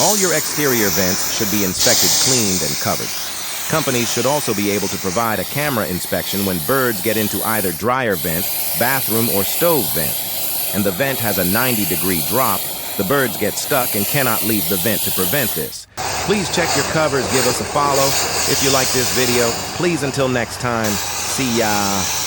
All your exterior vents should be inspected, cleaned, and covered. Companies should also be able to provide a camera inspection when birds get into either dryer vent, bathroom, or stove vent, and the vent has a 90-degree drop. The birds get stuck and cannot leave the vent to prevent this. Please check your covers, give us a follow. If you like this video, please until next time, see ya.